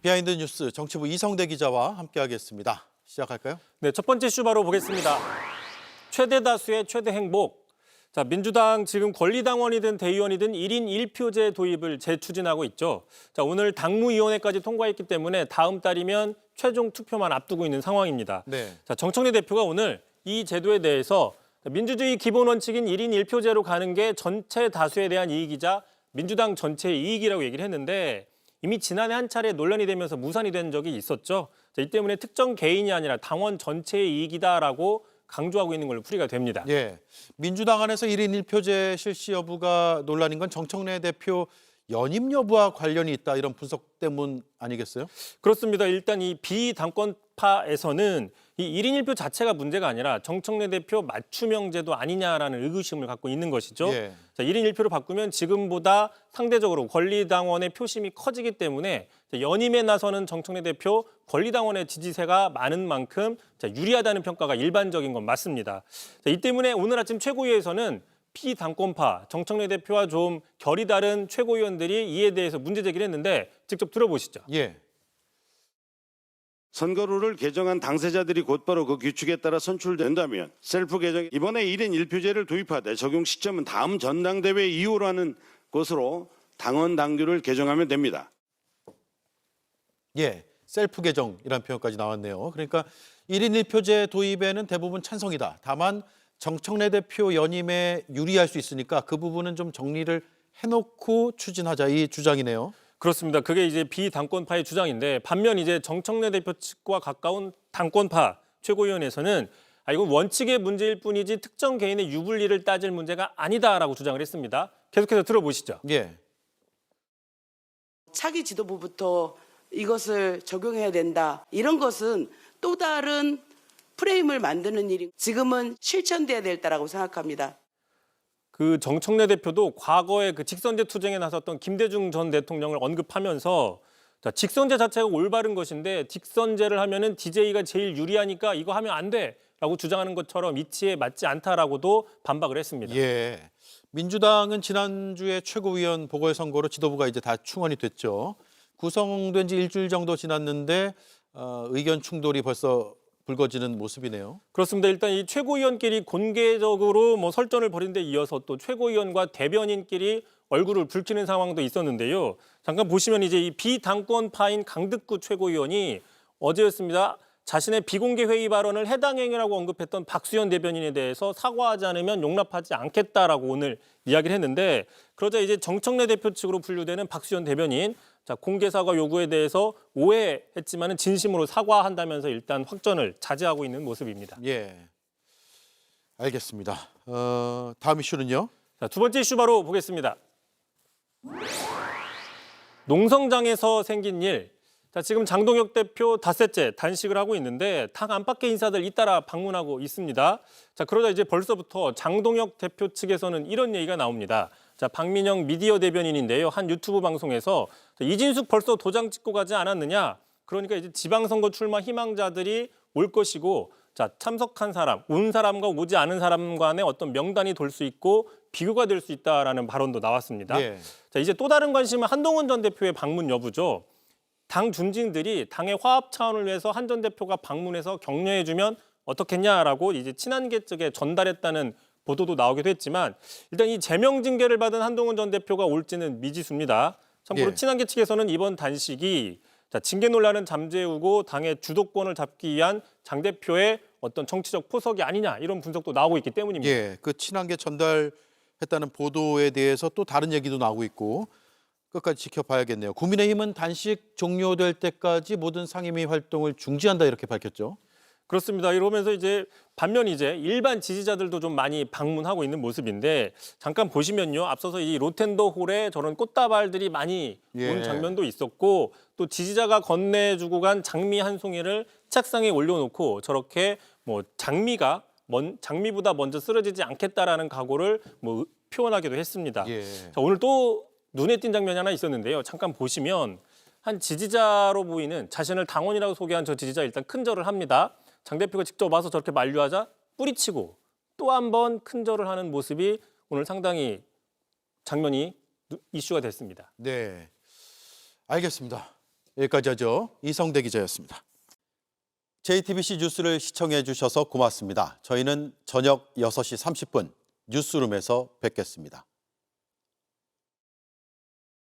비하인드 뉴스 정치부 이성대 기자와 함께하겠습니다. 시작할까요? 네, 첫 번째 이슈 바로 보겠습니다. 최대 다수의 최대 행복. 자, 민주당 지금 권리당원이든 대의원이든 1인 1표제 도입을 재추진하고 있죠. 자, 오늘 당무위원회까지 통과했기 때문에 다음 달이면 최종 투표만 앞두고 있는 상황입니다. 네. 자, 정청래 대표가 오늘 이 제도에 대해서 민주주의 기본 원칙인 1인 1표제로 가는 게 전체 다수에 대한 이익이자 민주당 전체의 이익이라고 얘기를 했는데 이미 지난해 한 차례 논란이 되면서 무산이 된 적이 있었죠. 자, 이 때문에 특정 개인이 아니라 당원 전체의 이익이다라고 강조하고 있는 걸로 풀이가 됩니다. 예. 민주당 안에서 1인 1표제 실시 여부가 논란인 건 정청래 대표 연임 여부와 관련이 있다 이런 분석 때문 아니겠어요? 그렇습니다. 일단 이 비당권파에서는 이 1인 1표 자체가 문제가 아니라 정청래 대표 맞춤형 제도 아니냐라는 의구심을 갖고 있는 것이죠. 예. 자, 1인 1표로 바꾸면 지금보다 상대적으로 권리당원의 표심이 커지기 때문에 연임에 나서는 정청래 대표 권리당원의 지지세가 많은 만큼 유리하다는 평가가 일반적인 건 맞습니다. 자, 이 때문에 오늘 아침 최고위에서는 피당권파 정청래 대표와 좀 결이 다른 최고위원들이 이에 대해서 문제 제기를 했는데 직접 들어보시죠. 예. 선거룰을 개정한 당사자들이 곧바로 그 규칙에 따라 선출된다면 셀프 개정 이번에 1인 1표제를 도입하되 적용 시점은 다음 전당대회 이후로 하는 것으로 당원 당규를 개정하면 됩니다. 예. 셀프 개정이라는 표현까지 나왔네요. 그러니까 1인 1표제 도입에는 대부분 찬성이다. 다만 정청래 대표 연임에 유리할 수 있으니까 그 부분은 좀 정리를 해놓고 추진하자 이 주장이네요. 그렇습니다. 그게 이제 비당권파의 주장인데 반면 이제 정청래 대표 측과 가까운 당권파 최고위원회에서는 이건 원칙의 문제일 뿐이지 특정 개인의 유불리를 따질 문제가 아니다라고 주장을 했습니다. 계속해서 들어보시죠. 예. 차기 지도부부터 이것을 적용해야 된다. 이런 것은 또 다른 프레임을 만드는 일이 지금은 실천돼야 될 때라고 생각합니다. 그 정청래 대표도 과거에 그 직선제 투쟁에 나섰던 김대중 전 대통령을 언급하면서 자, 직선제 자체가 올바른 것인데 직선제를 하면은 DJ가 제일 유리하니까 이거 하면 안 돼라고 주장하는 것처럼 이치에 맞지 않다라고도 반박을 했습니다. 예. 민주당은 지난주에 최고위원 보궐선거로 지도부가 이제 다 충원이 됐죠. 구성된 지 일주일 정도 지났는데 의견 충돌이 벌써 불거지는 모습이네요. 그렇습니다. 일단 이 최고위원끼리 공개적으로 설전을 벌인 데 이어서 또 최고위원과 대변인끼리 얼굴을 붉히는 상황도 있었는데요. 잠깐 보시면 이제 이 비당권파인 강득구 최고위원이 어제였습니다. 자신의 비공개 회의 발언을 해당 행위라고 언급했던 박수현 대변인에 대해서 사과하지 않으면 용납하지 않겠다라고 오늘 이야기를 했는데 그러자 이제 정청래 대표 측으로 분류되는 박수현 대변인 자, 공개 사과 요구에 대해서 오해했지만은 진심으로 사과한다면서 일단 확전을 자제하고 있는 모습입니다. 예. 알겠습니다. 다음 이슈는요? 자, 두 번째 이슈 바로 보겠습니다. 농성장에서 생긴 일. 자, 지금 장동혁 대표 닷새째 단식을 하고 있는데 당 안팎의 인사들 잇따라 방문하고 있습니다. 자, 그러다 이제 벌써부터 장동혁 대표 측에서는 이런 얘기가 나옵니다. 자, 박민영 미디어 대변인인데요. 한 유튜브 방송에서 이진숙 벌써 도장 찍고 가지 않았느냐? 그러니까 이제 지방선거 출마 희망자들이 올 것이고 자, 참석한 사람, 온 사람과 오지 않은 사람 간의 어떤 명단이 돌 수 있고 비교가 될 수 있다라는 발언도 나왔습니다. 예. 자, 이제 또 다른 관심은 한동훈 전 대표의 방문 여부죠. 당 중진들이 당의 화합 차원을 위해서 한 전 대표가 방문해서 격려해주면 어떻겠냐라고 이제 친한계 측에 전달했다는 보도도 나오기도 했지만 일단 이 제명 징계를 받은 한동훈 전 대표가 올지는 미지수입니다. 참고로 예. 친한계 측에서는 이번 단식이 자, 징계 논란은 잠재우고 당의 주도권을 잡기 위한 장 대표의 어떤 정치적 포석이 아니냐 이런 분석도 나오고 있기 때문입니다. 예. 그 친한계 전달했다는 보도에 대해서 또 다른 얘기도 나오고 있고 끝까지 지켜봐야겠네요. 국민의힘은 단식 종료될 때까지 모든 상임위 활동을 중지한다 이렇게 밝혔죠. 그렇습니다. 이러면서 이제 반면 이제 일반 지지자들도 좀 많이 방문하고 있는 모습인데 잠깐 보시면요. 앞서서 이 로텐더 홀에 저런 꽃다발들이 많이 예. 온 장면도 있었고 또 지지자가 건네주고 간 장미 한 송이를 책상에 올려놓고 저렇게 장미보다 먼저 쓰러지지 않겠다라는 각오를 표현하기도 했습니다. 예. 자, 오늘 또 눈에 띈 장면이 하나 있었는데요. 잠깐 보시면 한 지지자로 보이는 자신을 당원이라고 소개한 저 지지자 일단 큰절을 합니다. 장 대표가 직접 와서 저렇게 만류하자 뿌리치고 또 한 번 큰절을 하는 모습이 오늘 상당히 장면이 이슈가 됐습니다. 네. 알겠습니다. 여기까지 하죠. 이성대 기자였습니다. JTBC 뉴스를 시청해 주셔서 고맙습니다. 저희는 저녁 6시 30분 뉴스룸에서 뵙겠습니다.